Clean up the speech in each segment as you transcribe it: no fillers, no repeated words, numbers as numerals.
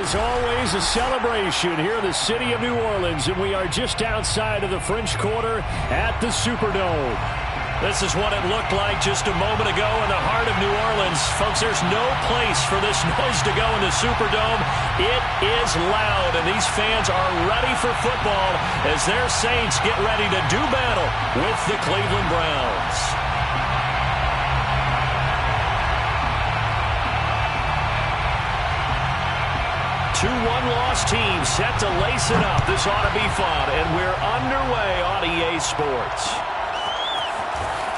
is always a celebration here in the city of New Orleans, and we are just outside of the French Quarter at the Superdome. This is what it looked like just a moment ago in the heart of New Orleans. Folks, there's no place for this noise to go in the Superdome. It is loud, and these fans are ready for football as their Saints get ready to do battle with the Cleveland Browns. 2-1 loss team set to lace it up. This ought to be fun, and we're underway on EA Sports.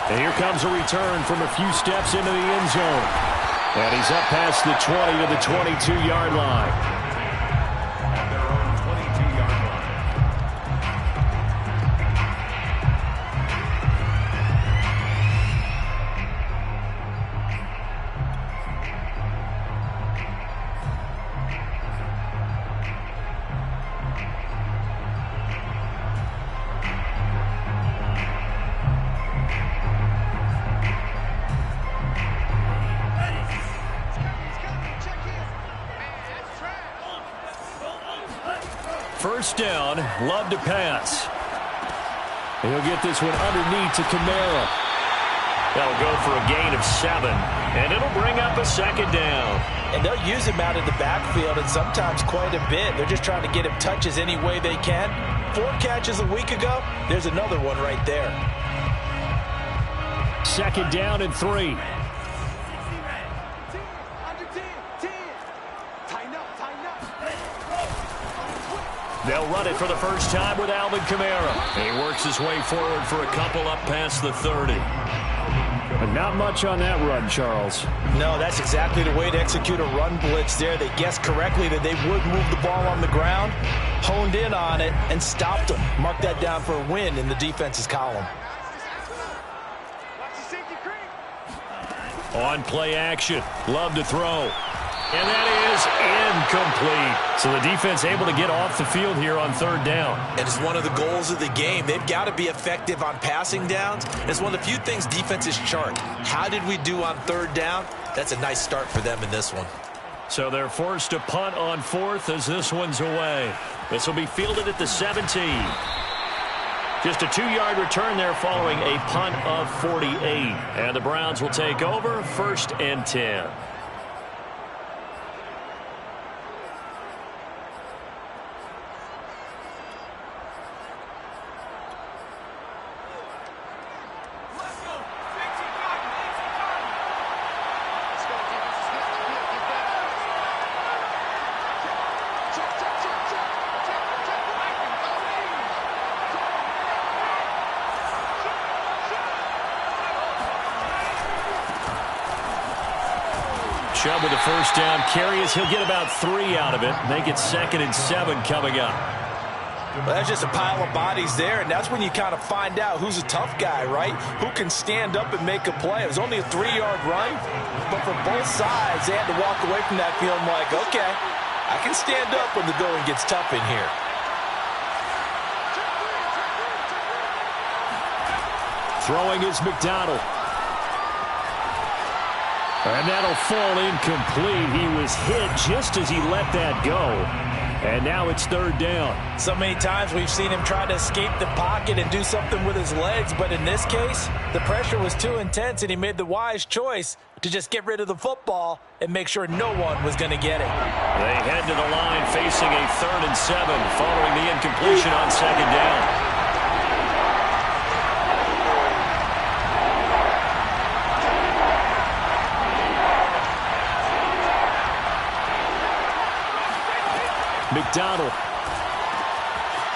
And here comes a return from a few steps into the end zone. And he's up past the 20 to the 22-yard line. First down, Love to pass. He'll get this one underneath to Kamara. That'll go for a gain of 7, and it'll bring up a second down. And they'll use him out of the backfield, and sometimes quite a bit. They're just trying to get him touches any way they can. 4 catches a week ago, there's another one right there. Second down and 3. They'll run it for the first time with Alvin Kamara. He works his way forward for a couple up past the 30. But not much on that run, Charles. No, that's exactly the way to execute a run blitz there. They guessed correctly that they would move the ball on the ground, honed in on it, and stopped them. Mark that down for a win in the defense's column. On play action, Love to throw. And that is incomplete. So the defense able to get off the field here on third down. And it's one of the goals of the game. They've got to be effective on passing downs. It's one of the few things defenses chart. How did we do on third down? That's a nice start for them in this one. So they're forced to punt on 4th as this one's away. This will be fielded at the 17. Just a 2-yard return there following a punt of 48. And the Browns will take over 1st and 10. Chubb with a first down carry as he'll get about 3 out of it. Make it 2nd and 7 coming up. Well, that's just a pile of bodies there, and that's when you kind of find out who's a tough guy, right? Who can stand up and make a play. It was only a 3-yard run, but for both sides, they had to walk away from that feeling like, okay, I can stand up when the going gets tough in here. Throwing is McDonald. And that'll fall incomplete. He was hit just as he let that go. And now it's third down. So many times we've seen him try to escape the pocket and do something with his legs. But in this case, the pressure was too intense, and he made the wise choice to just get rid of the football and make sure no one was going to get it. They head to the line facing a 3rd and 7 following the incompletion on 2nd down. McDonald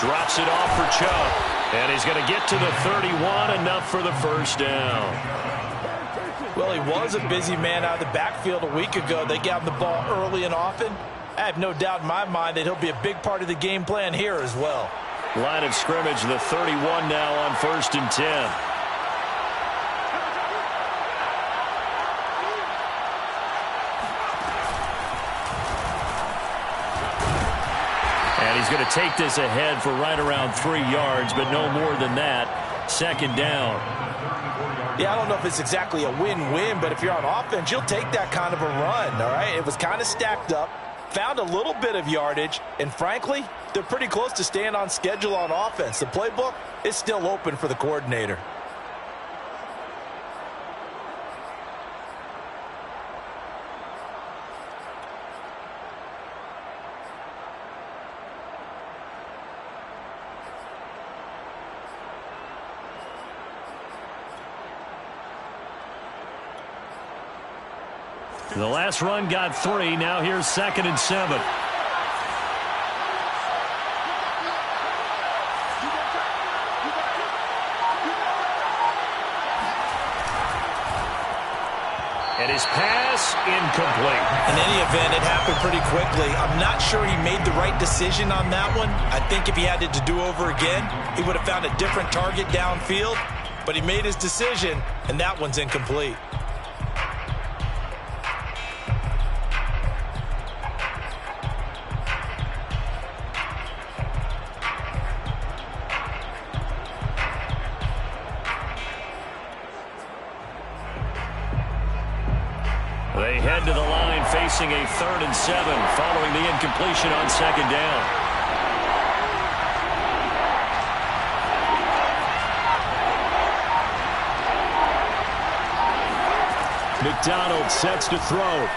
drops it off for Chubb, and he's going to get to the 31, enough for the first down. Well, he was a busy man out of the backfield a week ago. They got him the ball early and often. I have no doubt in my mind that he'll be a big part of the game plan here as well. Line of scrimmage, the 31 now on 1st and 10. He's going to take this ahead for right around 3 yards, but no more than that. 2nd down. Yeah, I don't know if it's exactly a win-win, but if you're on offense, you'll take that kind of a run, all right? It was kind of stacked up. found a little bit of yardage, and frankly, they're pretty close to staying on schedule on offense. The playbook is still open for the coordinator. The last run got 3. Now here's 2nd and 7. And his pass incomplete. In any event, it happened pretty quickly. I'm not sure he made the right decision on that one. I think if he had it to do over again, he would have found a different target downfield. But he made his decision, and that one's incomplete. They head to the line facing a 3rd and 7 following the incompletion on 2nd down. McDonald sets to throw.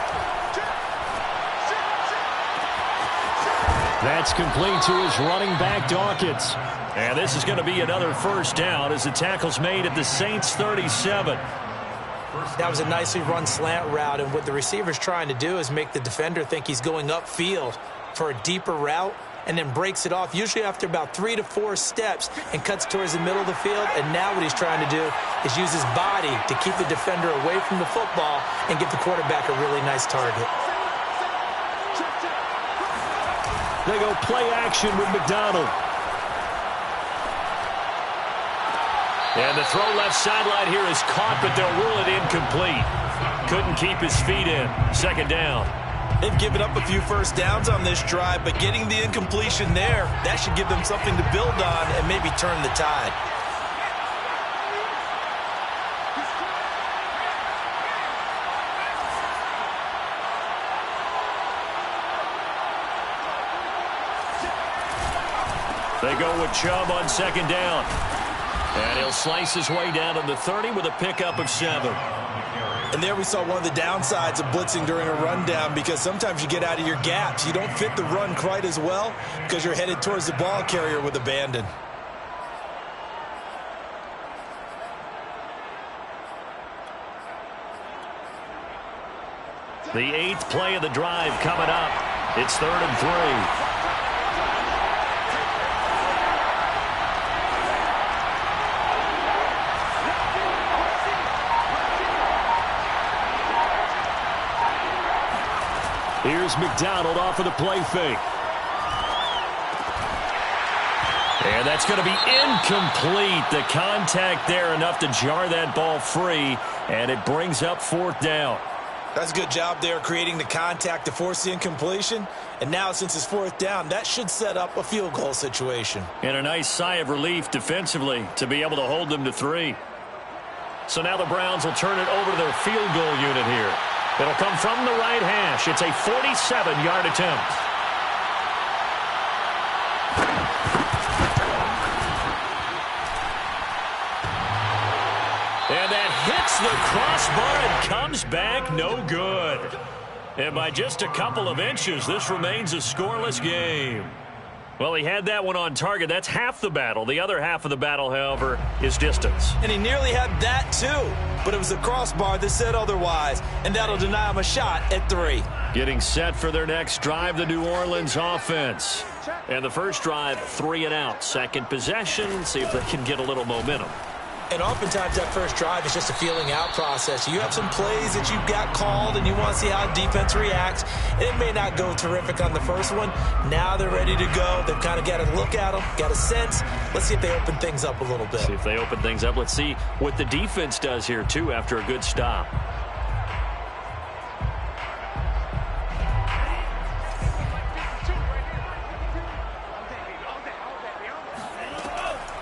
That's complete to his running back, Dawkins. And this is going to be another 1st down as the tackle's made at the Saints 37. That was a nicely run slant route, and what the receiver's trying to do is make the defender think he's going upfield for a deeper route and then breaks it off, usually after about 3 to 4 steps, and cuts towards the middle of the field. And now what he's trying to do is use his body to keep the defender away from the football and give the quarterback a really nice target. They go play action with McDonald. And the throw left sideline here is caught, but they'll rule it incomplete. Couldn't keep his feet in. 2nd down. They've given up a few 1st downs on this drive, but getting the incompletion there, that should give them something to build on and maybe turn the tide. They go with Chubb on 2nd down. And he'll slice his way down to the 30 with a pickup of 7. And there we saw one of the downsides of blitzing during a rundown, because sometimes you get out of your gaps. You don't fit the run quite as well because you're headed towards the ball carrier with abandon. The 8th play of the drive coming up. It's 3rd and 3. Here's McDonald off of the play fake. And that's going to be incomplete. The contact there enough to jar that ball free, and it brings up 4th down. That's a good job there creating the contact to force the incompletion. And now since it's 4th down, that should set up a field goal situation. And a nice sigh of relief defensively to be able to hold them to 3. So now the Browns will turn it over to their field goal unit here. It'll come from the right hash. It's a 47-yard attempt. And that hits the crossbar and comes back no good. And by just a couple of inches, this remains a scoreless game. Well, he had that one on target. That's half the battle. The other half of the battle, however, is distance. And he nearly had that, too. But it was the crossbar that said otherwise. And that'll deny him a shot at 3. Getting set for their next drive, the New Orleans offense. And the first drive, 3 and out. Second possession, see if they can get a little momentum. And oftentimes that first drive is just a feeling out process. You have some plays that you've got called and you want to see how defense reacts. It may not go terrific on the first one. Now they're ready to go. They've kind of got a look at them, got a sense. Let's see if they open things up a little bit. See if they open things up. Let's see what the defense does here, too, after a good stop.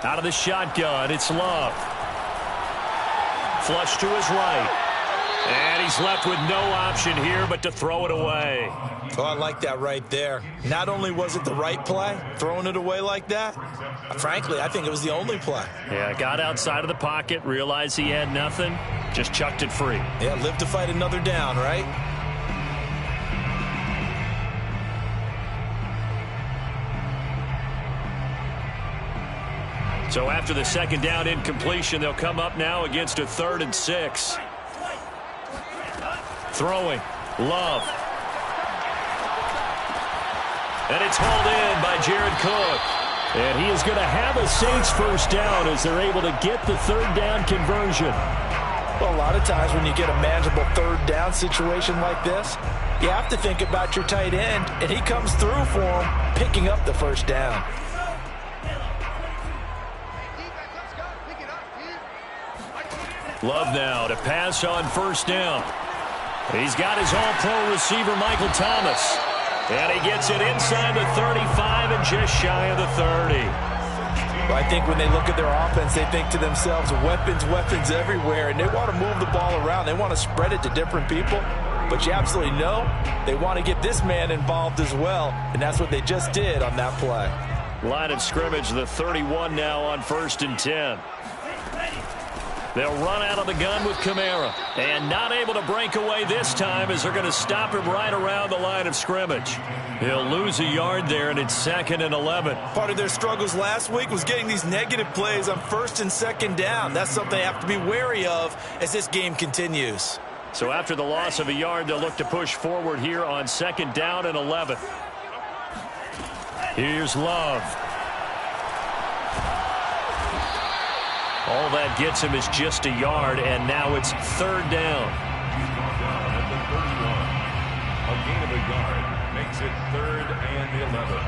Out of the shotgun, it's Love. Flush to his right. And he's left with no option here but to throw it away. Oh, I like that right there. Not only was it the right play, throwing it away like that, frankly, I think it was the only play. Yeah, got outside of the pocket, realized he had nothing, just chucked it free. Yeah, live to fight another down, right? So after the second down incompletion, they'll come up now against a 3rd and 6. Throwing. Love. And it's hauled in by Jared Cook. And he is going to have a Saints first down as they're able to get the 3rd down conversion. Well, a lot of times when you get a manageable 3rd down situation like this, you have to think about your tight end, and he comes through for him, picking up the first down. Love now to pass on first down. He's got his all-pro receiver, Michael Thomas. And he gets it inside the 35 and just shy of the 30. Well, I think when they look at their offense, they think to themselves, weapons, weapons everywhere, and they want to move the ball around. They want to spread it to different people. But you absolutely know they want to get this man involved as well, and that's what they just did on that play. Line of scrimmage, the 31 now on 1st and 10. They'll run out of the gun with Kamara. And not able to break away this time as they're going to stop him right around the line of scrimmage. He'll lose a yard there, and it's 2nd and 11. Part of their struggles last week was getting these negative plays on 1st and 2nd down. That's something they have to be wary of as this game continues. So after the loss of a yard, they'll look to push forward here on 2nd down and 11. Here's Love. All that gets him is just a yard, and now it's 3rd down. At the 31. A gain of a yard makes it 3rd and 11.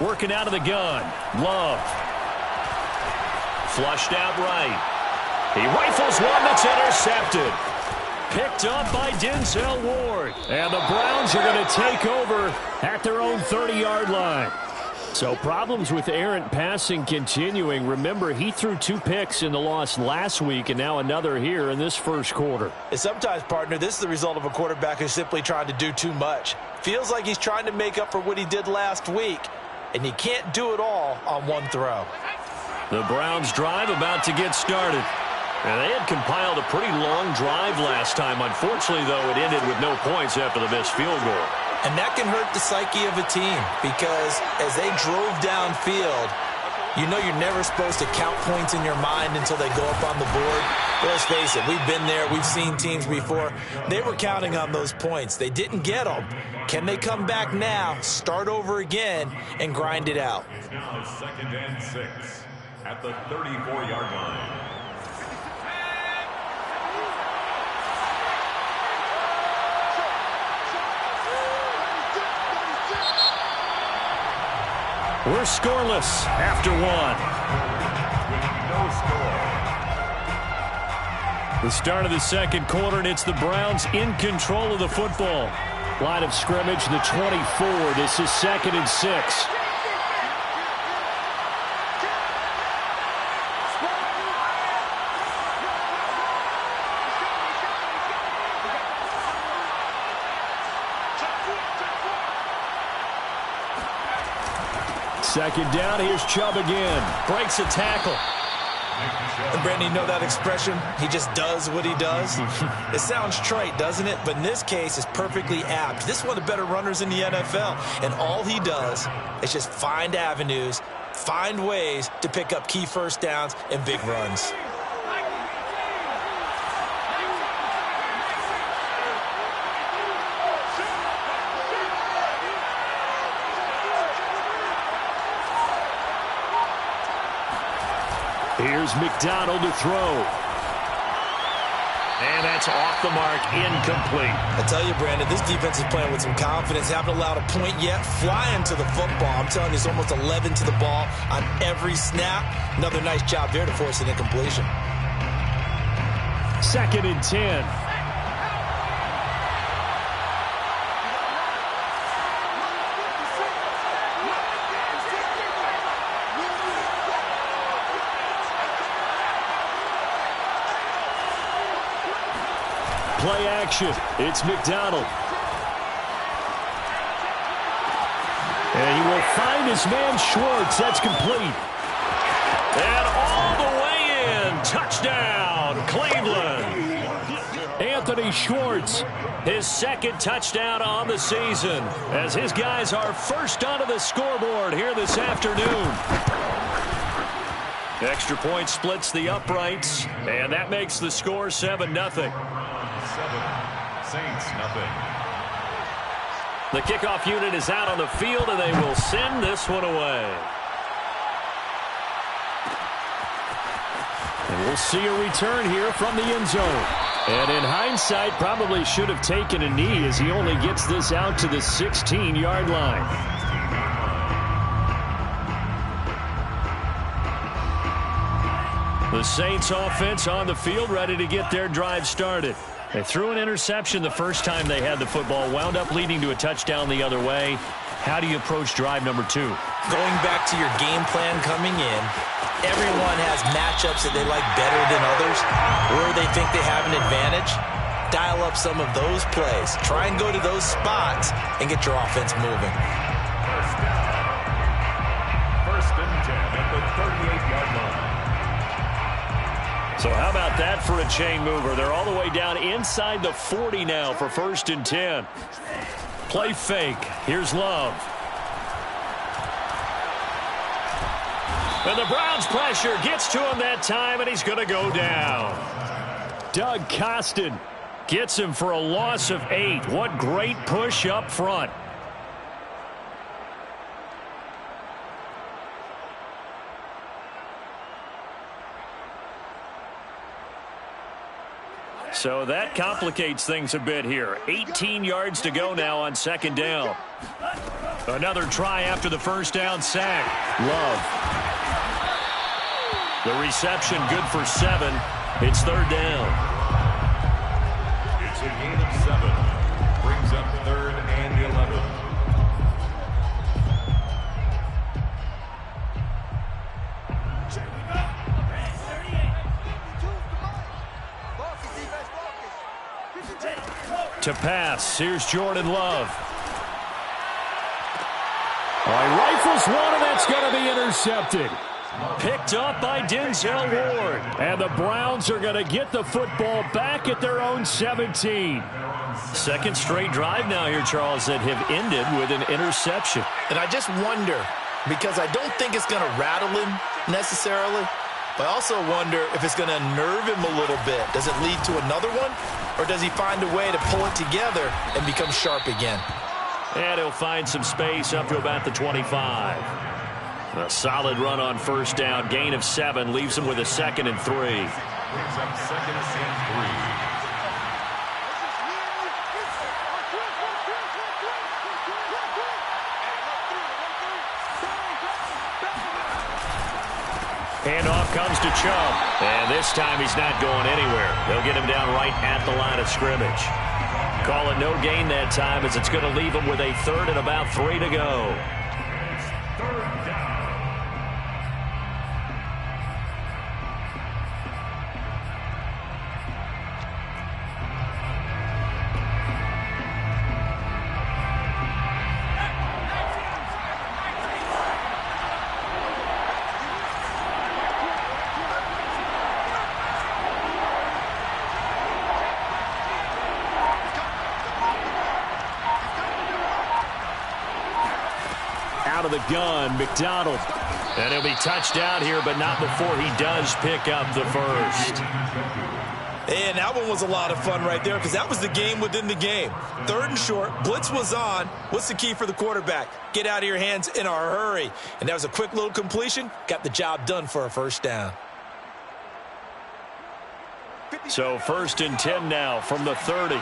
Working out of the gun. Love. Flushed out right. He rifles one that's intercepted. Picked up by Denzel Ward. And the Browns are going to take over at their own 30-yard line. So problems with errant passing continuing. Remember, he threw 2 picks in the loss last week and now another here in this first quarter. And sometimes, partner, this is the result of a quarterback who's simply trying to do too much. Feels like he's trying to make up for what he did last week, and you can't do it all on one throw. The Browns drive about to get started. And they had compiled a pretty long drive last time. Unfortunately, though, it ended with no points after the missed field goal. And that can hurt the psyche of a team because as they drove downfield, you know you're never supposed to count points in your mind until they go up on the board. But let's face it, we've been there. We've seen teams before. They were counting on those points. They didn't get them. Can they come back now, start over again, and grind it out? Now 2nd and 6 at the 34-yard line. We're scoreless after 1. No score. The start of the second quarter, and it's the Browns in control of the football. Line of scrimmage, the 24. This is 2nd and 6. Second down, here's Chubb again. Breaks a tackle. And Brandon, you know that expression? He just does what he does. It sounds trite, doesn't it? But in this case, it's perfectly apt. This is one of the better runners in the NFL. And all he does is just find avenues, find ways to pick up key first downs and big runs. Here's McDonald to throw. And that's off the mark, incomplete. I tell you, Brandon, this defense is playing with some confidence. Haven't allowed a point yet. Flying to the football. I'm telling you, it's almost 11 to the ball on every snap. Another nice job there to force an incompletion. 2nd and 10. Play action. It's McDonald. And he will find his man Schwartz. That's complete. And all the way in. Touchdown, Cleveland. Anthony Schwartz. His 2nd touchdown on the season as his guys are first onto the scoreboard here this afternoon. Extra point splits the uprights, and that makes the score 7-0. Saints, nothing. The kickoff unit is out on the field, and they will send this one away. And we'll see a return here from the end zone. And in hindsight, probably should have taken a knee as he only gets this out to the 16-yard line. The Saints offense on the field, ready to get their drive started. They threw an interception the first time they had the football, wound up leading to a touchdown the other way. How do you approach drive number 2? Going back to your game plan coming in, everyone has matchups that they like better than others, or they think they have an advantage. Dial up some of those plays. Try and go to those spots and get your offense moving. First and 10 at the 38-yard line. So how about that for a chain mover? They're all the way down inside the 40 now for 1st and 10. Play fake. Here's Love. And the Browns pressure gets to him that time, and he's going to go down. Doug Costin gets him for a loss of 8. What great push up front. So that complicates things a bit here. 18 yards to go now on 2nd down. Another try after the first down sack. Love. The reception good for 7. It's 3rd down. It's a gain of 7. Brings up 3rd and 11. To pass, here's Jordan Love. All right, rifles one, and that's going to be intercepted. Picked up by Denzel Ward. And the Browns are going to get the football back at their own 17. 2nd straight drive now here, Charles, that have ended with an interception. And I just wonder, because I don't think it's going to rattle him necessarily, but I also wonder if it's going to unnerve him a little bit. Does it lead to another one, or does he find a way to pull it together and become sharp again? And he'll find some space up to about the 25. A solid run on 1st down. Gain of 7 leaves him with a 2nd and 3. Brings up 2nd and 3. Handoff comes to Chubb. And this time he's not going anywhere. They'll get him down right at the line of scrimmage. Call it no gain that time as it's going to leave him with a 3rd and about 3 to go. Out of the gun, McDonald. And he'll be touched down here, but not before he does pick up the 1st. And that one was a lot of fun right there because that was the game within the game. 3rd and short, blitz was on. What's the key for the quarterback? Get out of your hands in a hurry. And that was a quick little completion. Got the job done for a 1st down. So 1st and 10 now from the 30.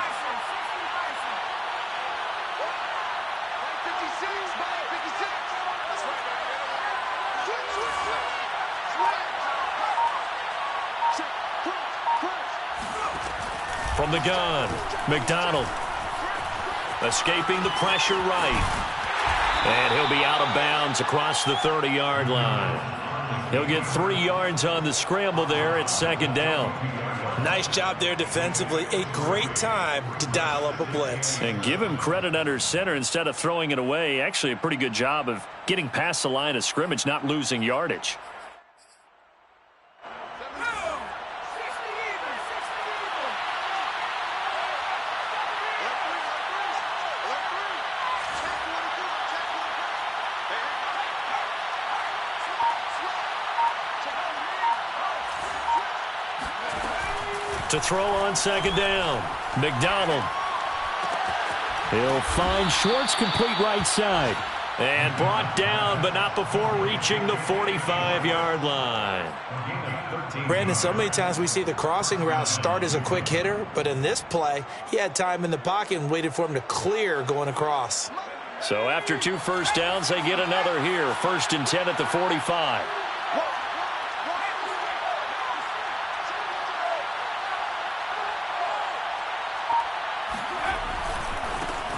From the gun, McDonald. Escaping the pressure right. And he'll be out of bounds across the 30-yard line. He'll get 3 yards on the scramble there at 2nd down. Nice job there defensively. A great time to dial up a blitz. And give him credit under center instead of throwing it away. Actually, a pretty good job of getting past the line of scrimmage, not losing yardage. To throw on 2nd down, McDonald. He'll find Schwartz complete right side. And brought down, but not before reaching the 45-yard line. Brandon, so many times we see the crossing route start as a quick hitter, but in this play, he had time in the pocket and waited for him to clear going across. So after 2 first downs, they get another here. 1st and 10 at the 45.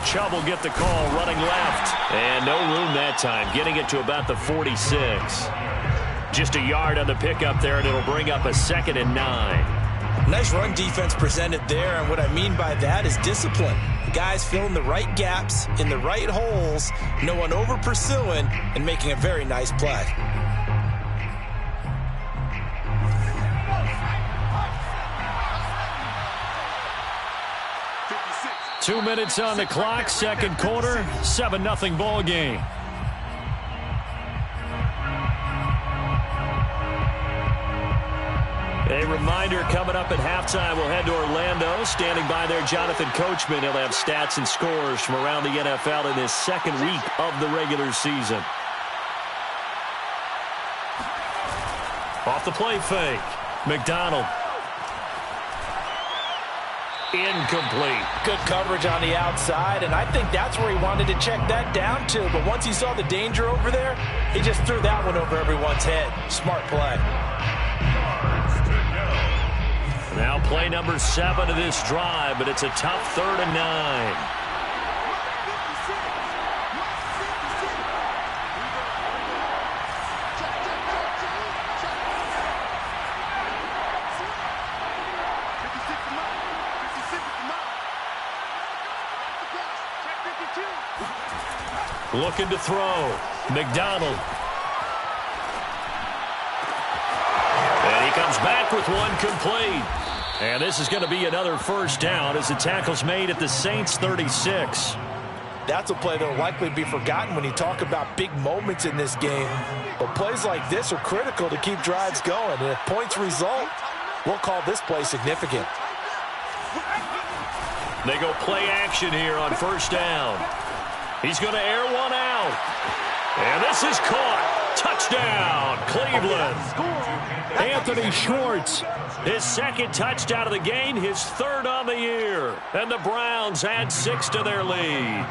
Chubb will get the call running left. And no room that time, getting it to about the 46. Just a yard on the pickup there, and it'll bring up a 2nd and 9. Nice run defense presented there, and what I mean by that is discipline. The guys filling the right gaps in the right holes, no one over pursuing, and making a very nice play. Two minutes on the clock, 2nd quarter, 7-0 ball game. A reminder coming up at halftime, we'll head to Orlando. Standing by there, Jonathan Coachman. He'll have stats and scores from around the NFL in this 2nd week of the regular season. Off the play fake, McDonald. Incomplete. Good coverage on the outside, and I think that's where he wanted to check that down to. But once he saw the danger over there, he just threw that one over everyone's head. Smart play. Now play number 7 of this drive, but it's a tough 3rd and 9. Looking to throw. McDonald. And he comes back with one complete. And this is going to be another 1st down as the tackle's made at the Saints 36. That's a play that will likely be forgotten when you talk about big moments in this game. But plays like this are critical to keep drives going. And if points result, we'll call this play significant. They go play action here on 1st down. He's going to air one out. And this is caught. Touchdown, Cleveland. Anthony Schwartz. His 2nd touchdown of the game, his 3rd on the year. And the Browns add 6 to their lead.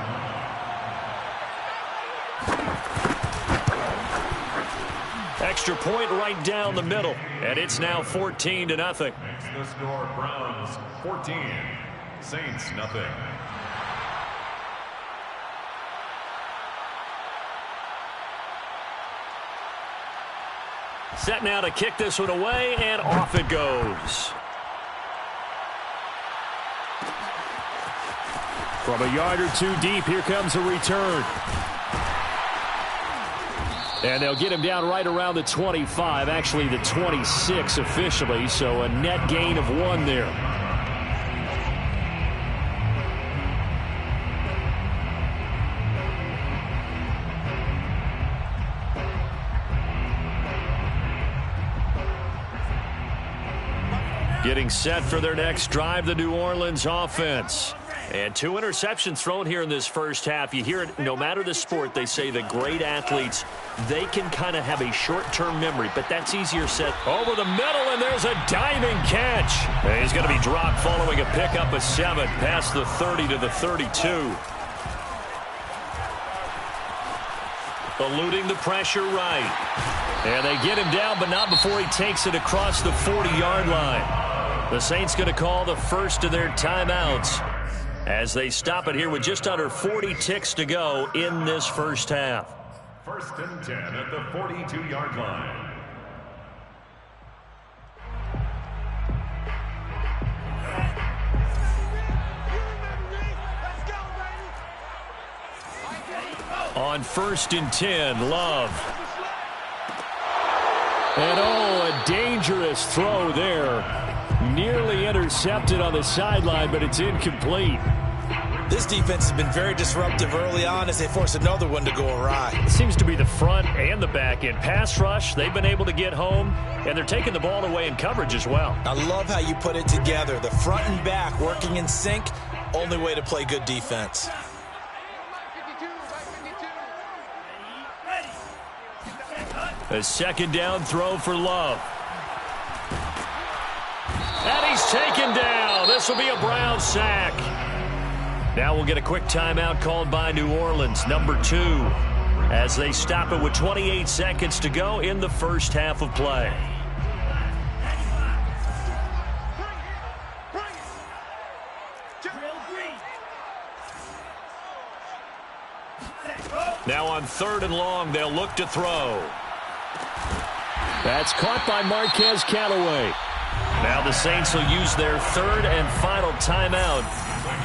Extra point right down the middle. And it's now 14-0. It's the score, Browns 14, Saints nothing. Set now to kick this one away, and off it goes. From a yard or 2 deep, here comes a return. And they'll get him down right around the 25, actually the 26 officially, so a net gain of 1 there. Getting set for their next drive, the New Orleans offense. And 2 interceptions thrown here in this first half. You hear it, no matter the sport, they say the great athletes, they can kind of have a short-term memory, but that's easier said. Over the middle, and there's a diving catch. And he's going to be dropped following a pickup of 7 past the 30 to the 32. Eluding the pressure right. And they get him down, but not before he takes it across the 40-yard line. The Saints going to call the first of their timeouts as they stop it here with just under 40 ticks to go in this first half. 1st and 10 at the 42-yard line. On 1st and 10, Love. And a dangerous throw there. Nearly intercepted on the sideline, but it's incomplete. This defense has been very disruptive early on as they force another one to go awry. It seems to be the front and the back end. Pass rush, they've been able to get home, and they're taking the ball away in coverage as well. I love how you put it together. The front and back working in sync, only way to play good defense. A 2nd down throw for Love. And he's taken down. This will be a Brown sack. Now we'll get a quick timeout called by New Orleans, number 2, as they stop it with 28 seconds to go in the first half of play. Now on 3rd and long, they'll look to throw. That's caught by Marquez Callaway. Now the Saints will use their 3rd and final timeout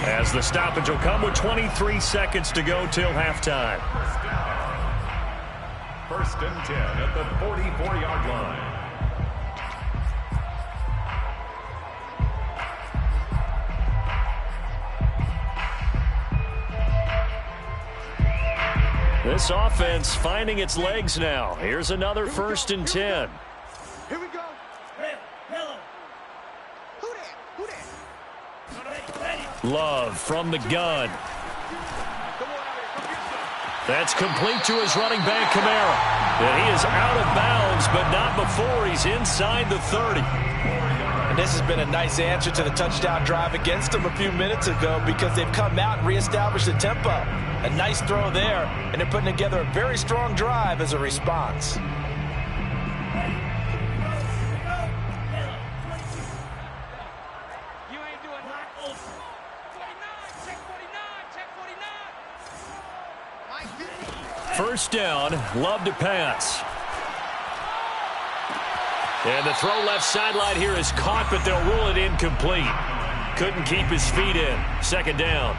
as the stoppage will come with 23 seconds to go till halftime. 1st and 10 at the 44-yard line. This offense finding its legs now. Here's another 1st and 10. Here we go. Love from the gun. That's complete to his running back, Kamara. And he is out of bounds, but not before he's inside the 30. And this has been a nice answer to the touchdown drive against them a few minutes ago because they've come out and reestablished the tempo. A nice throw there, and they're putting together a very strong drive as a response. First down, Love to pass. And the throw left sideline here is caught, but they'll rule it incomplete. Couldn't keep his feet in. 2nd down.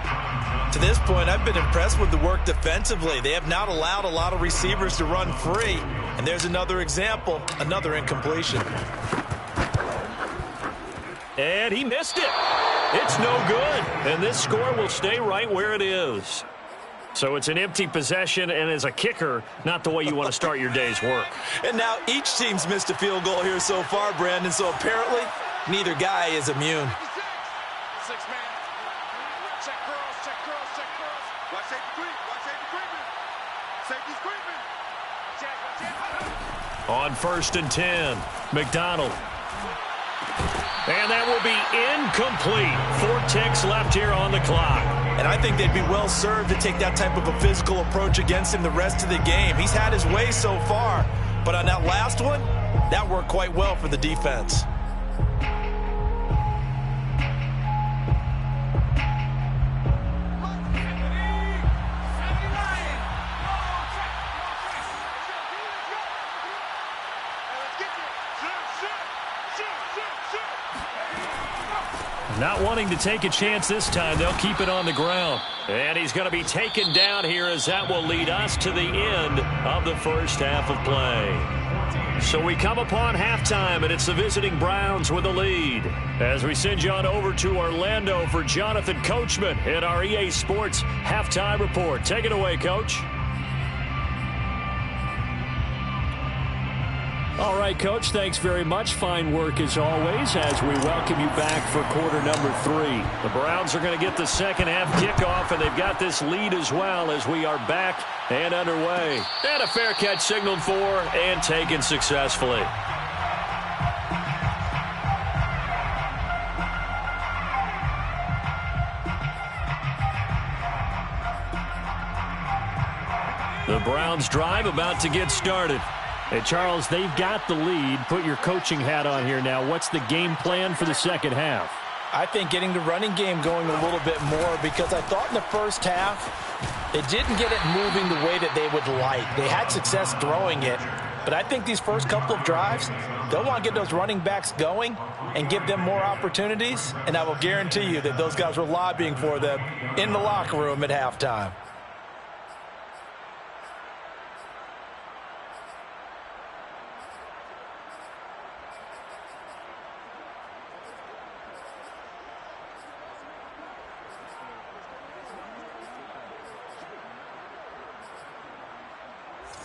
To this point, I've been impressed with the work defensively. They have not allowed a lot of receivers to run free. And there's another example, another incompletion. And he missed it. It's no good. And this score will stay right where it is. So it's an empty possession, and as a kicker, not the way you want to start your day's work. And now each team's missed a field goal here so far, Brandon, so apparently neither guy is immune. 6-man. Check girls, check girls, check girls. Watch safety creep, watch safety creeping. Safety's creeping. Check. On 1st and 10, McDonald. And that will be incomplete. 4 ticks left here on the clock. And I think they'd be well served to take that type of a physical approach against him the rest of the game. He's had his way so far, but on that last one, that worked quite well for the defense. Not wanting to take a chance this time, they'll keep it on the ground. And he's going to be taken down here as that will lead us to the end of the first half of play. So we come upon halftime, and it's the visiting Browns with a lead. As we send you on over to Orlando for Jonathan Coachman in our EA Sports Halftime Report. Take it away, Coach. All right, Coach, thanks very much. Fine work as always as we welcome you back for quarter number 3. The Browns are going to get the second half kickoff, and they've got this lead as well as we are back and underway. And a fair catch signaled for and taken successfully. The Browns drive about to get started. Hey, Charles, they've got the lead. Put your coaching hat on here now. What's the game plan for the second half? I think getting the running game going a little bit more, because I thought in the first half they didn't get it moving the way that they would like. They had success throwing it, but I think these first couple of drives, they'll want to get those running backs going and give them more opportunities, and I will guarantee you that those guys were lobbying for them in the locker room at halftime.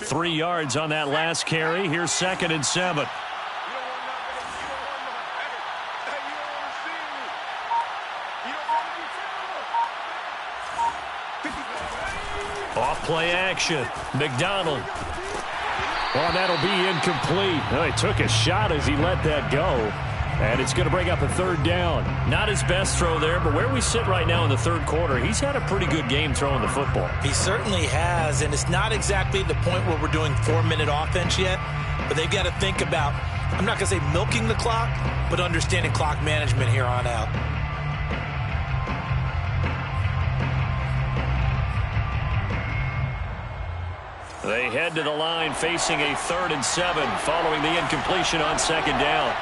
Three yards on that last carry. Here's 2nd and 7. Off play action. McDonald. Well, that'll be incomplete. Well, he took a shot as he let that go. And it's going to bring up a 3rd down. Not his best throw there, but where we sit right now in the 3rd quarter, he's had a pretty good game throwing the football. He certainly has, and it's not exactly the point where we're doing 4-minute offense yet, but they've got to think about, I'm not going to say milking the clock, but understanding clock management here on out. They head to the line facing a 3rd and 7 following the incompletion on 2nd down.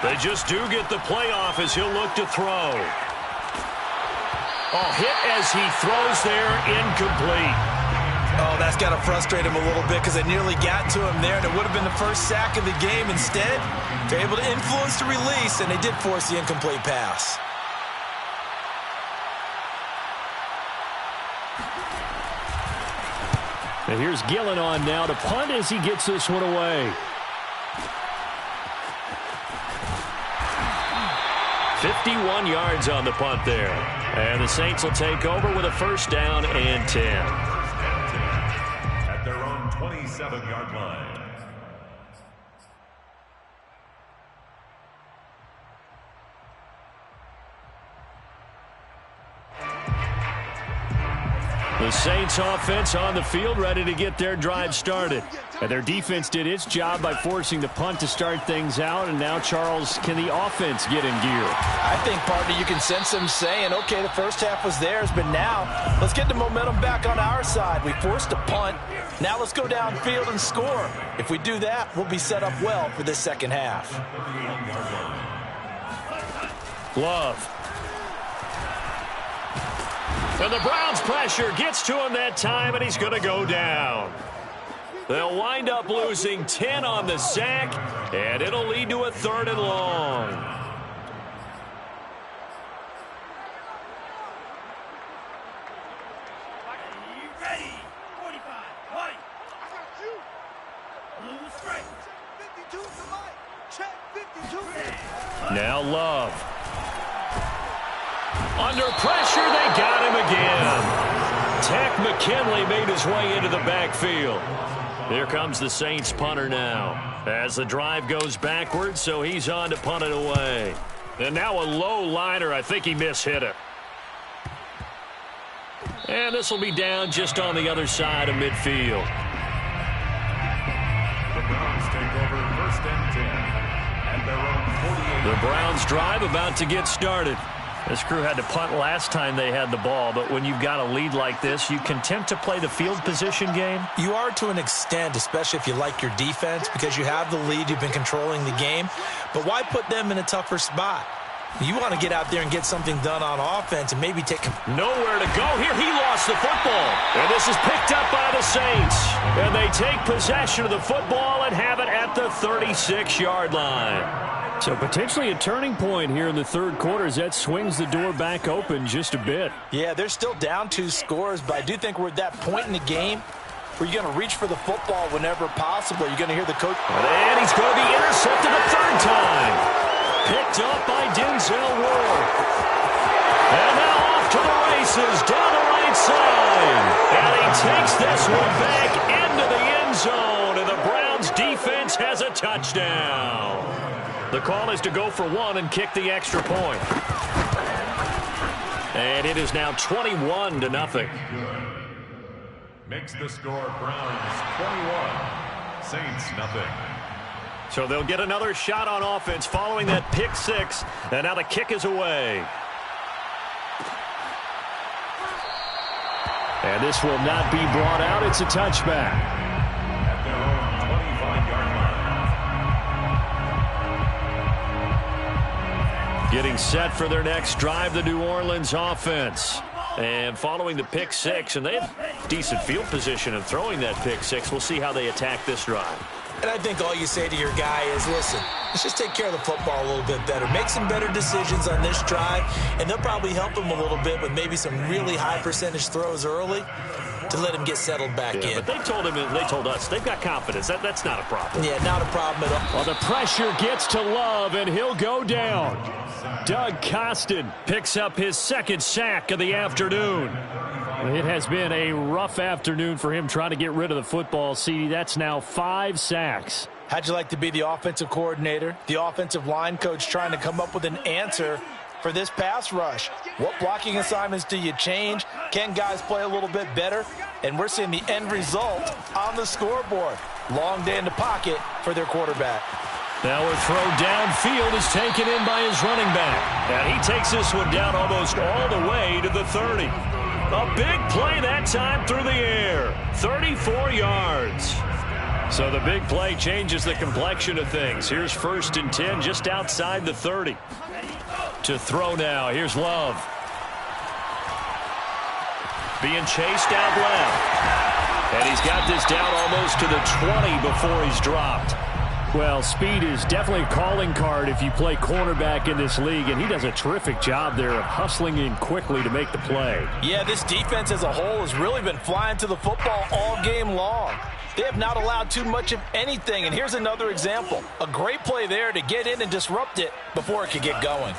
They just do get the playoff as he'll look to throw. Oh, hit as he throws there, incomplete. Oh, that's got to frustrate him a little bit because they nearly got to him there, and it would have been the first sack of the game. Instead, they're able to influence the release, and they did force the incomplete pass. And here's Gillen on now to punt as he gets this one away. 51 yards on the punt there. And the Saints will take over with a 1st down and 10. At their own 27-yard line. The Saints offense on the field ready to get their drive started. And their defense did its job by forcing the punt to start things out. And now, Charles, can the offense get in gear? I think, partner, you can sense them saying, okay, the first half was theirs, but now let's get the momentum back on our side. We forced a punt. Now let's go downfield and score. If we do that, we'll be set up well for this second half. Love. And the Browns pressure gets to him that time, and he's going to go down. They'll wind up losing 10 on the sack, and it'll lead to a 3rd and long. Ready. 45. White. I got you. Blue straight. 52 to Mike. Check 52. Now Love. Under pressure, they got him again. Takk McKinley made his way into the backfield. Here comes the Saints punter now. As the drive goes backwards, so he's on to punt it away. And now a low liner. I think he mishit it. And this will be down just on the other side of midfield. The Browns take over 1st and 10 at their own 48. The Browns drive about to get started. This crew had to punt last time they had the ball, but when you've got a lead like this, you can tempt to play the field position game. You are to an extent, especially if you like your defense, because you have the lead, you've been controlling the game. But why put them in a tougher spot? You want to get out there and get something done on offense and maybe take... Nowhere to go here. He lost the football. And this is picked up by the Saints. And they take possession of the football and have it at the 36-yard line. So potentially a turning point here in the third quarter as that swings the door back open just a bit. Yeah, they're still down 2 scores, but I do think we're at that point in the game where you're going to reach for the football whenever possible. You're going to hear the coach. And he's going to be intercepted a third time. Picked up by Denzel Ward. And now off to the races down the right side. And he takes this one back into the end zone. And the Browns defense has a touchdown. The call is to go for 1 and kick the extra point. And it is now 21-0. Makes the score Browns 21, Saints nothing. So they'll get another shot on offense following that pick 6. And now the kick is away. And this will not be brought out. It's a touchback. At their own 25-yard line. Getting set for their next drive, the New Orleans offense. And following the pick 6, and they have decent field position in throwing that pick 6. We'll see how they attack this drive. And I think all you say to your guy is, listen, let's just take care of the football a little bit better. Make some better decisions on this drive, and they'll probably help him a little bit with maybe some really high percentage throws early to let him get settled back in. But they told him, and they told us, they've got confidence. That's not a problem. Yeah, not a problem at all. Well, the pressure gets to Love, and he'll go down. Doug Costin picks up his 2nd sack of the afternoon. It has been a rough afternoon for him trying to get rid of the football. See, that's now 5 sacks. How'd you like to be the offensive coordinator, the offensive line coach trying to come up with an answer for this pass rush? What blocking assignments do you change? Can guys play a little bit better? And we're seeing the end result on the scoreboard. Long day in the pocket for their quarterback. Now a throw downfield is taken in by his running back. And he takes this one down almost all the way to the 30. A big play that time through the air. 34 yards. So the big play changes the complexion of things. Here's 1st and 10 just outside the 30. To throw now. Here's Love. Being chased out left. And he's got this down almost to the 20 before he's dropped. Well, speed is definitely a calling card if you play cornerback in this league, and he does a terrific job there of hustling in quickly to make the play. Yeah, this defense as a whole has really been flying to the football all game long. They have not allowed too much of anything, and here's another example. A great play there to get in and disrupt it before it could get going.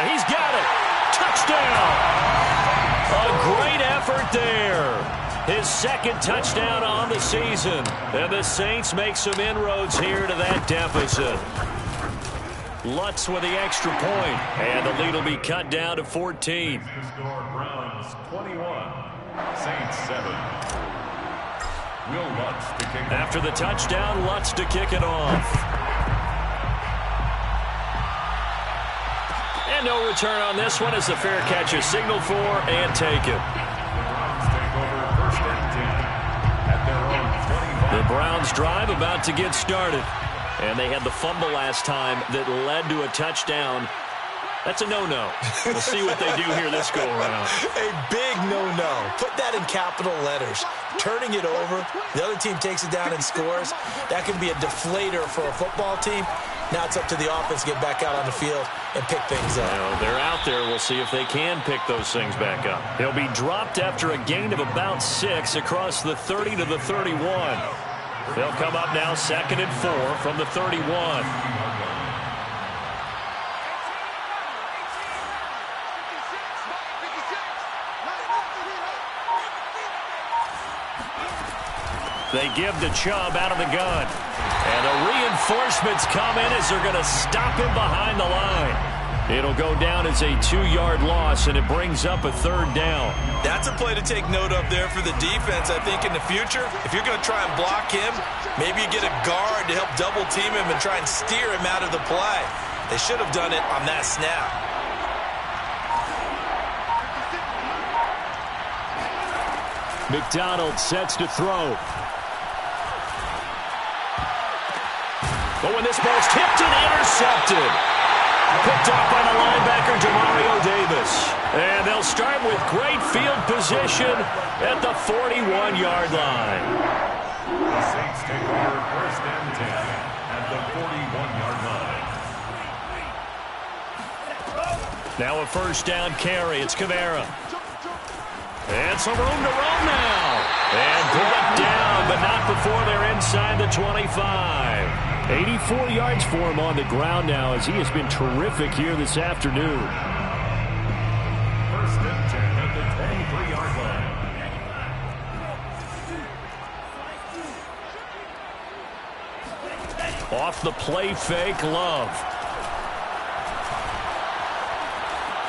He's got it. Touchdown. A great effort there. His 2nd touchdown on the season. And the Saints make some inroads here to that deficit. Lutz with the extra point. And the lead will be cut down to 14. The score Browns 21, Saints 7. Will Lutz to kick off. After the touchdown, Lutz to kick it off. And no return on this one as the fair catch is signaled for and taken. The Browns drive about to get started. And they had the fumble last time that led to a touchdown. That's a no-no. We'll see what they do here this go-around. A big no-no. Put that in capital letters. Turning it over, the other team takes it down and scores. That can be a deflator for a football team. Now it's up to the offense to get back out on the field and pick things up. Well, they're out there. We'll see if they can pick those things back up. He'll be dropped after a gain of about 6 across the 30 to the 31. They'll come up now 2nd and 4 from the 31. They give to Chubb out of the gun. And the reinforcements come in as they're going to stop him behind the line. It'll go down as a 2-yard loss, and it brings up a 3rd down. That's a play to take note of there for the defense. I think in the future, if you're going to try and block him, maybe you get a guard to help double-team him and try and steer him out of the play. They should have done it on that snap. McDonald sets to throw. But when this ball's tipped and intercepted. Picked off by the linebacker, Demario Davis. And they'll start with great field position at the 41-yard line. The Saints take over first and 10 at the 41-yard line. Now a first down carry. It's Kamara. And some room to run now. And brought down, but not before they're inside the 25. 84 yards for him on the ground now as he has been terrific here this afternoon. First and 10 at the 23-yard line. Off the play fake, Love.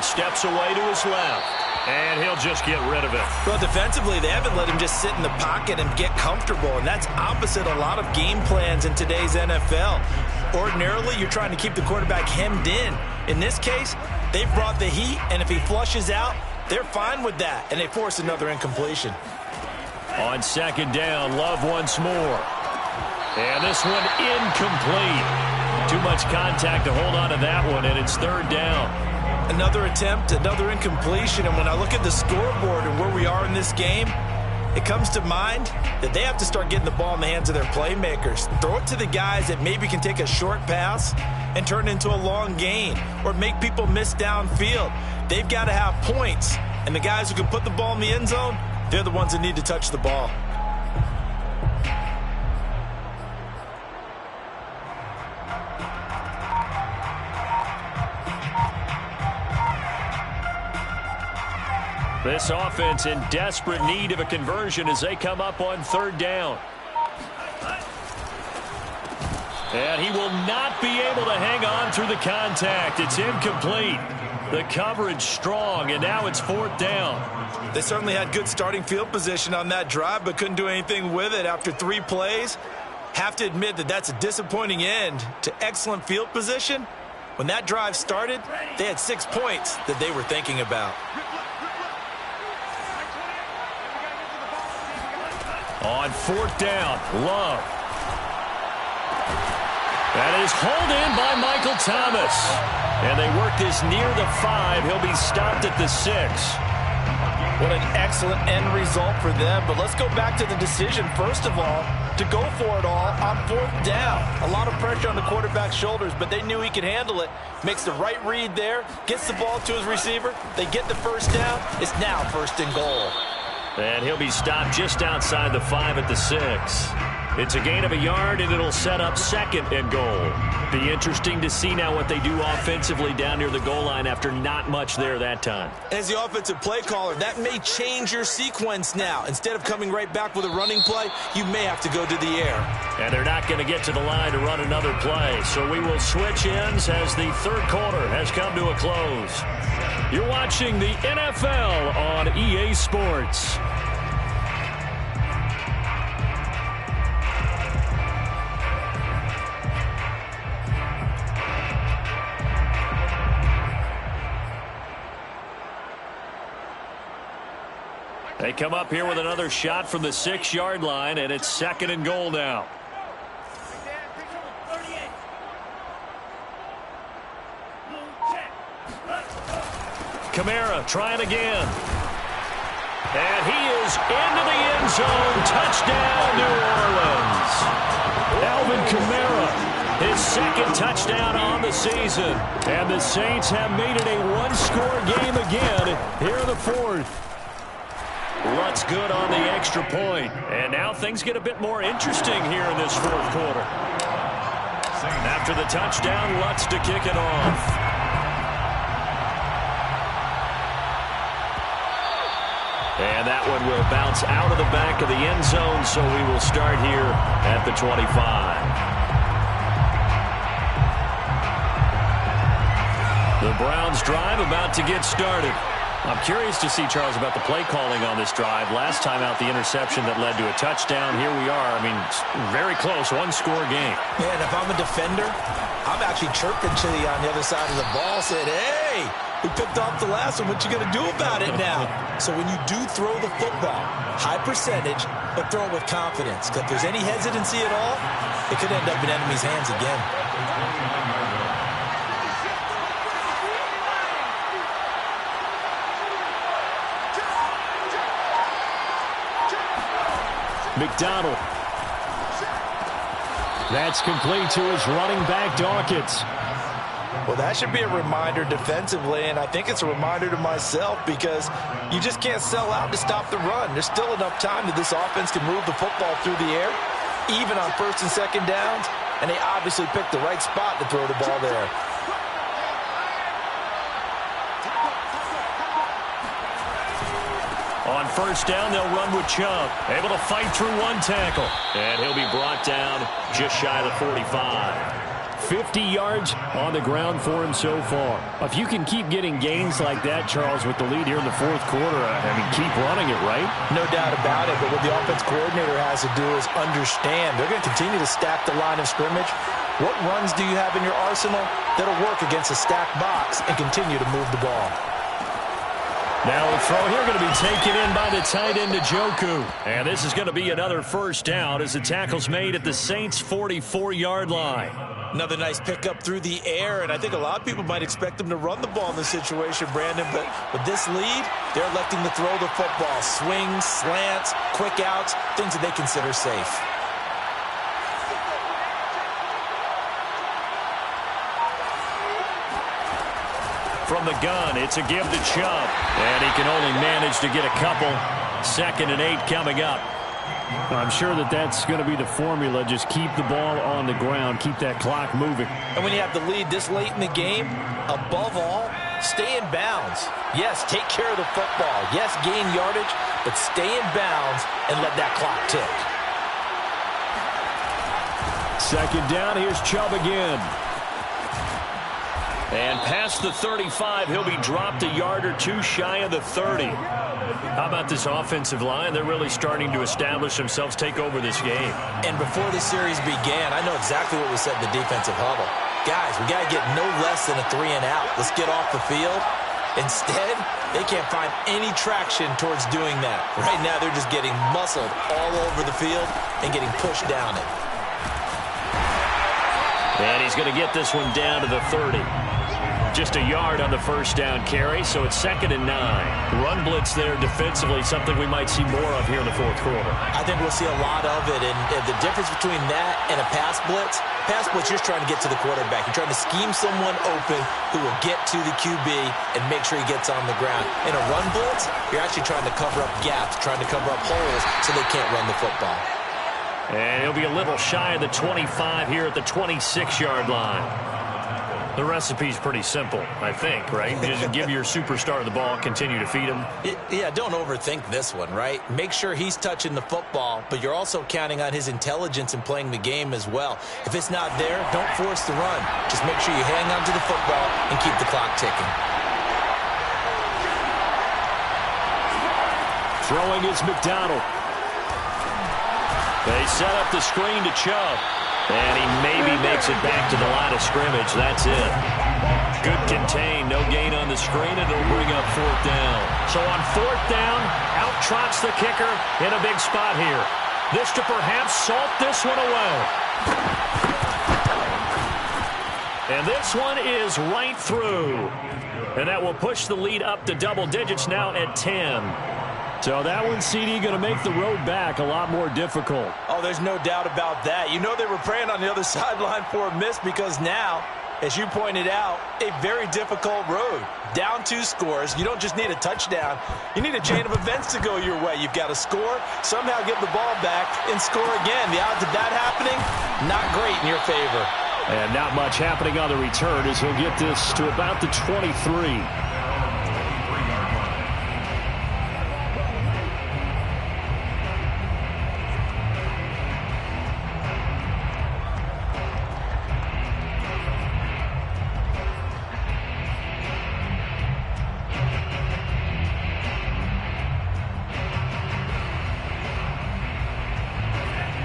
Steps away to his left. And he'll just get rid of it. Well, defensively, they haven't let him just sit in the pocket and get comfortable, and that's opposite a lot of game plans in today's NFL. Ordinarily, you're trying to keep the quarterback hemmed in. In this case, they've brought the heat, and if he flushes out, they're fine with that, and they force another incompletion. On second down, Love once more. And this one incomplete. Too much contact to hold on to that one, and it's third down. Another attempt, another incompletion, and when I look at the scoreboard and where we are in this game, it comes to mind that they have to start getting the ball in the hands of their playmakers. Throw it to the guys that maybe can take a short pass and turn it into a long gain or make people miss downfield. They've got to have points, and the guys who can put the ball in the end zone, they're the ones that need to touch the ball. This offense in desperate need of a conversion as they come up on third down. And he will not be able to hang on through the contact. It's incomplete. The coverage strong, and now it's fourth down. They certainly had good starting field position on that drive, but couldn't do anything with it after 3 plays. Have to admit that that's a disappointing end to excellent field position. When that drive started, they had 6 points that they were thinking about. On fourth down, Love. That is hauled in by Michael Thomas. And they work this near the 5. He'll be stopped at the 6. What an excellent end result for them. But let's go back to the decision, first of all, to go for it all on fourth down. A lot of pressure on the quarterback's shoulders, but they knew he could handle it. Makes the right read there, gets the ball to his receiver. They get the first down. It's now first and goal. And he'll be stopped just outside the 5 at the 6. It's a gain of a yard, and it'll set up second and goal. Be interesting to see now what they do offensively down near the goal line after not much there that time. As the offensive play caller, that may change your sequence now. Instead of coming right back with a running play, you may have to go to the air. And they're not going to get to the line to run another play. So we will switch ends as the third quarter has come to a close. You're watching the NFL on EA Sports. They come up here with another shot from the 6-yard line, and it's second and goal now. Kamara trying again. And he is into the end zone. Touchdown, New Orleans. Alvin Kamara, his second touchdown on the season. And the Saints have made it a one-score game again here in the fourth. Lutz good on the extra point. And now things get a bit more interesting here in this fourth quarter. After the touchdown, Lutz to kick it off. And that one will bounce out of the back of the end zone, so we will start here at the 25. The Browns drive about to get started. I'm curious to see, Charles, about the play calling on this drive. Last time out, the interception that led to a touchdown. Here we are. I mean, very close, one-score game. Yeah, and if I'm a defender, I'm actually chirping to the on the other side of the ball, saying, hey, we picked off the last one. What you going to do about it now? So when you do throw the football, high percentage, but throw it with confidence. Because if there's any hesitancy at all, it could end up in enemy's hands again. McDonald That's complete to his running back, Dawkins. Well, that should be a reminder defensively, and I think it's a reminder to myself because you just can't sell out to stop the run. There's still enough time that this offense can move the football through the air, even on first and second downs, and they obviously picked the right spot to throw the ball there. On first down, they'll run with Chubb. Able to fight through one tackle. And he'll be brought down just shy of the 45. 50 yards on the ground for him so far. If you can keep getting gains like that, Charles, with the lead here in the fourth quarter, I mean, keep running it, right? No doubt about it, but what the offense coordinator has to do is understand they're going to continue to stack the line of scrimmage. What runs do you have in your arsenal that'll work against a stacked box and continue to move the ball? Now a throw here going to be taken in by the tight end, Njoku. And this is going to be another first down as the tackle's made at the Saints' 44-yard line. Another nice pickup through the air, and I think a lot of people might expect them to run the ball in this situation, Brandon, but with this lead, they're electing to throw the football. Swings, slants, quick outs, things that they consider safe. From the gun, it's a give to Chubb. And he can only manage to get a couple. 2nd and 8 coming up. I'm sure that's going to be the formula. Just keep the ball on the ground. Keep that clock moving. And when you have the lead this late in the game, above all, stay in bounds. Yes, take care of the football. Yes, gain yardage, but stay in bounds and let that clock tick. 2nd down, here's Chubb again. And past the 35, he'll be dropped a yard or two shy of the 30. How about this offensive line? They're really starting to establish themselves, take over this game. And before the series began, I know exactly what we said in the defensive huddle. Guys, we got to get no less than a 3 and out. Let's get off the field. Instead, they can't find any traction towards doing that. Right now, they're just getting muscled all over the field and getting pushed down it. And he's going to get this one down to the 30. Just a yard on the first down carry, so it's 2nd and 9. Run blitz there defensively, something we might see more of here in the fourth quarter. I think we'll see a lot of it, and the difference between that and a pass blitz, you're just trying to get to the quarterback. You're trying to scheme someone open who will get to the QB and make sure he gets on the ground. In a run blitz, you're actually trying to cover up gaps, trying to cover up holes so they can't run the football. And he'll be a little shy of the 25 here at the 26-yard line. The recipe's pretty simple, I think, right? Just give your superstar the ball, continue to feed him. Yeah, don't overthink this one, right? Make sure he's touching the football, but you're also counting on his intelligence in playing the game as well. If it's not there, don't force the run. Just make sure you hang on to the football and keep the clock ticking. Throwing is McDonald. They set up the screen to Chubb. And he maybe makes it back to the line of scrimmage. That's it. Good contain. No gain on the screen, and it'll bring up 4th down. So on 4th down, out trots the kicker in a big spot here. This to perhaps salt this one away. And this one is right through. And that will push the lead up to double digits now at 10. So that one, CD, going to make the road back a lot more difficult. Oh, there's no doubt about that. You know they were praying on the other sideline for a miss because now, as you pointed out, a very difficult road. Down 2 scores. You don't just need a touchdown. You need a chain of events to go your way. You've got to score, somehow get the ball back, and score again. The odds of that happening, not great in your favor. And not much happening on the return as he'll get this to about the 23.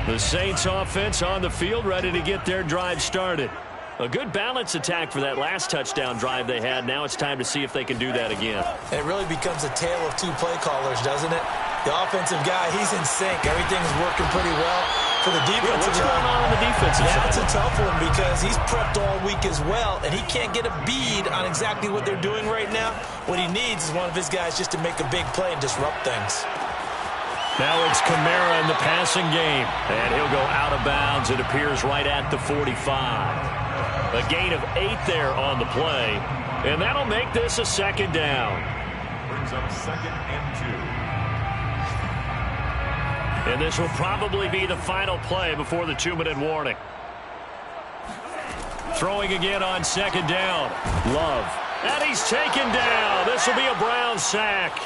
The Saints offense on the field, ready to get their drive started. A good balance attack for that last touchdown drive they had. Now it's time to see if they can do that again. And it really becomes a tale of 2 play callers, doesn't it? The offensive guy, he's in sync. Everything's working pretty well. For the defensive what's going on the defensive side? That's a tough one because he's prepped all week as well, and he can't get a bead on exactly what they're doing right now. What he needs is one of his guys just to make a big play and disrupt things. Now it's Kamara in the passing game. And he'll go out of bounds. It appears right at the 45. A gain of 8 there on the play. And that'll make this a second down. Brings up 2nd and 2. And this will probably be the final play before the 2-minute warning. Throwing again on 2nd down. Love. And he's taken down. This will be a Brown sack.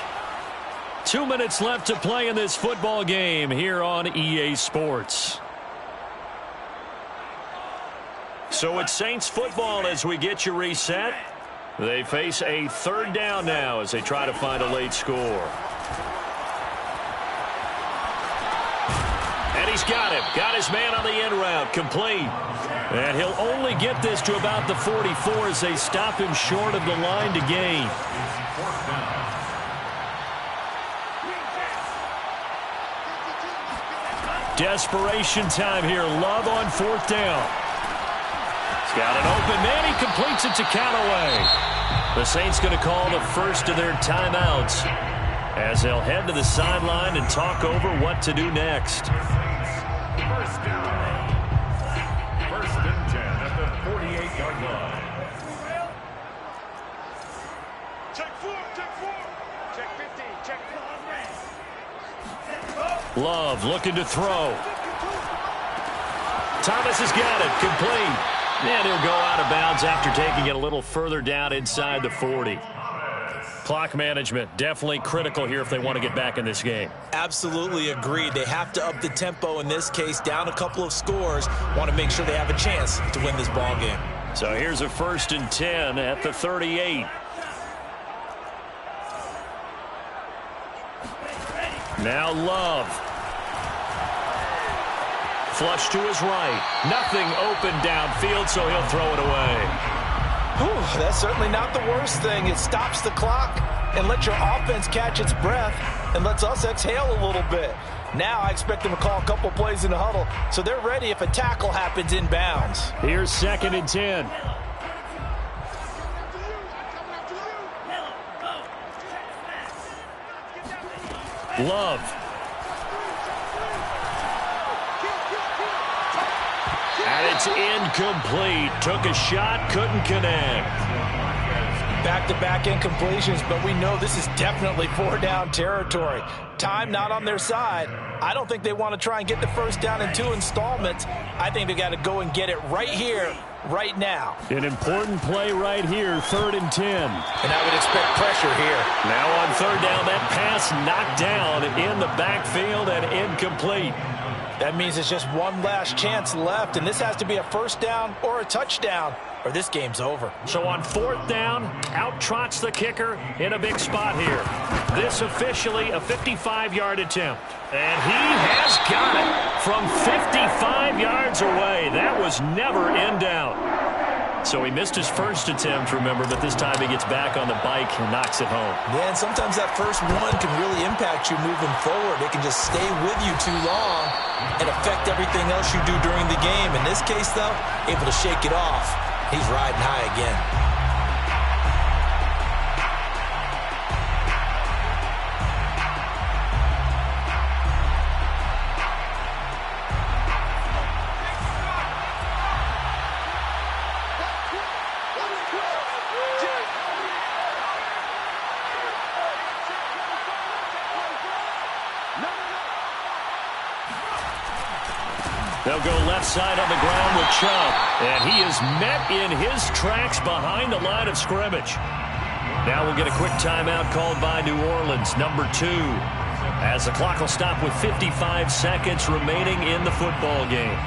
2 minutes left to play in this football game here on EA Sports. So it's Saints football as we get you reset. They face a 3rd down now as they try to find a late score. And he's got him. Got his man on the end route. Complete. And he'll only get this to about the 44 as they stop him short of the line to gain. Desperation time here. Love on 4th down. He's got an open man. He completes it to Callaway. The Saints going to call the first of their timeouts as they'll head to the sideline and talk over what to do next. 1st down. 1st and 10 at the 48-yard line. Check 4, check 4. Check 15, check 4. Love looking to throw. Thomas has got it. Complete. And he'll go out of bounds after taking it a little further down inside the 40. Clock management definitely critical here if they want to get back in this game. Absolutely agreed. They have to up the tempo in this case, down a couple of scores. Want to make sure they have a chance to win this ball game. So here's a 1st and 10 at the 38. Now Love. Flush to his right. Nothing open downfield, so he'll throw it away. Whew, that's certainly not the worst thing. It stops the clock and lets your offense catch its breath and lets us exhale a little bit. Now I expect them to call a couple plays in the huddle so they're ready if a tackle happens in bounds. Here's 2nd and 10. Love. And it's incomplete. Took a shot, couldn't connect. Back-to-back incompletions, but we know this is definitely 4-down territory. Time not on their side. I don't think they want to try and get the 1st down in 2 installments. I think they got to go and get it right here, right now. An important play right here, 3rd and 10. And I would expect pressure here. Now on 3rd down, that pass knocked down in the backfield and incomplete. That means it's just one last chance left, and this has to be a 1st down or a touchdown, or this game's over. So on 4th down, out trots the kicker in a big spot here. This officially a 55-yard attempt. And he has got it from 55 yards away. That was never in doubt. So he missed his 1st attempt, remember, but this time he gets back on the bike and knocks it home. Yeah, and sometimes that first one can really impact you moving forward. It can just stay with you too long and affect everything else you do during the game. In this case, though, able to shake it off. He's riding high again. They'll go left side on the ground with Chubb. And he is met in his tracks behind the line of scrimmage. Now we'll get a quick timeout called by New Orleans, number 2. As the clock will stop with 55 seconds remaining in the football game.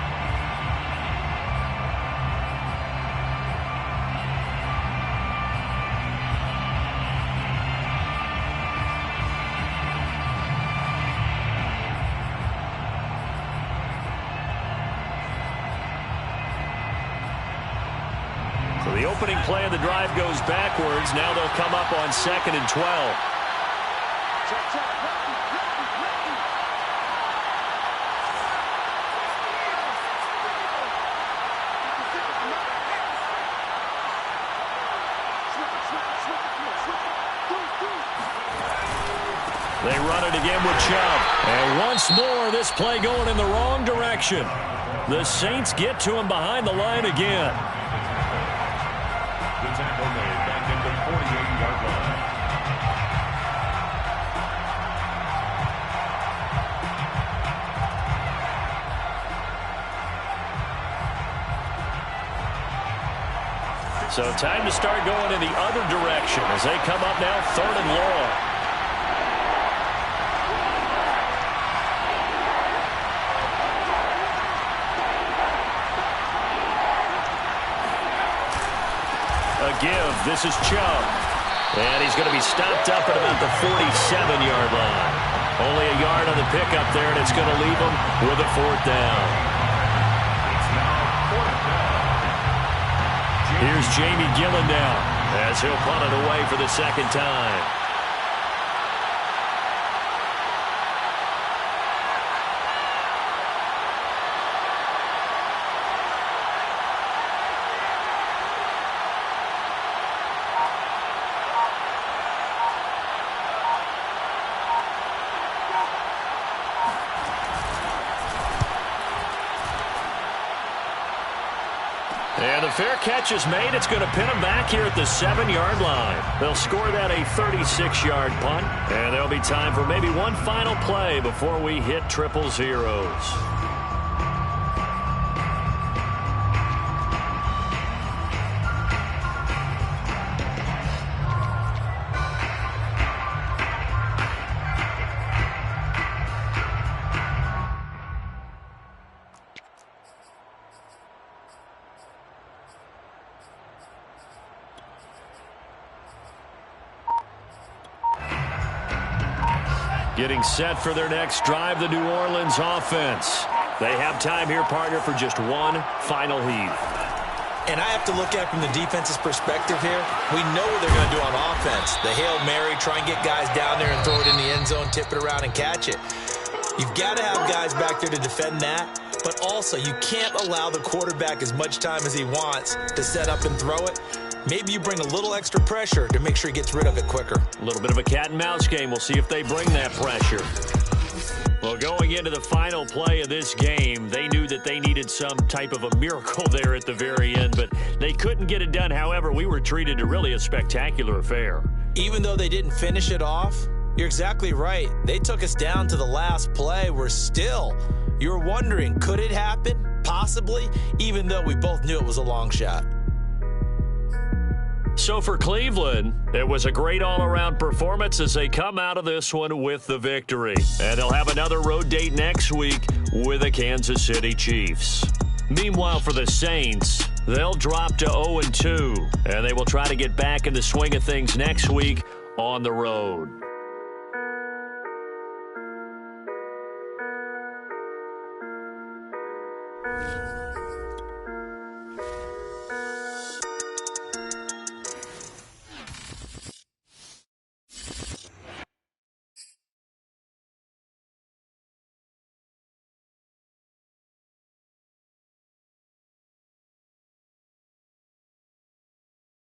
The opening play of the drive goes backwards. Now they'll come up on 2nd and 12. They run it again with Chubb. And once more, this play going in the wrong direction. The Saints get to him behind the line again. The tackle made back at the 48-yard line. So time to start going in the other direction as they come up now 3rd and long. A give. This is Chubb. And he's going to be stopped up at about the 47-yard line. Only a yard on the pickup there, and it's going to leave him with a 4th down. It's now 4th down. Here's Jamie Gillen now as he'll punt it away for the 2nd time. And the fair catch is made. It's going to pin them back here at the 7-yard line. They'll score that a 36-yard punt. And there'll be time for maybe one final play before we hit triple zeros. Getting set for their next drive, the New Orleans offense. They have time here, partner, for just one final heave. And I have to look at it from the defense's perspective here. We know what they're going to do on offense. The Hail Mary, try and get guys down there and throw it in the end zone, tip it around and catch it. You've got to have guys back there to defend that. But also, you can't allow the quarterback as much time as he wants to set up and throw it. Maybe you bring a little extra pressure to make sure he gets rid of it quicker. A little bit of a cat and mouse game. We'll see if they bring that pressure. Well, going into the final play of this game, they knew that they needed some type of a miracle there at the very end, but they couldn't get it done. However, we were treated to really a spectacular affair. Even though they didn't finish it off, you're exactly right. They took us down to the last play. You're wondering, could it happen? Possibly, even though we both knew it was a long shot. So for Cleveland, it was a great all-around performance as they come out of this one with the victory. And they'll have another road date next week with the Kansas City Chiefs. Meanwhile, for the Saints, they'll drop to 0-2, and they will try to get back in the swing of things next week on the road.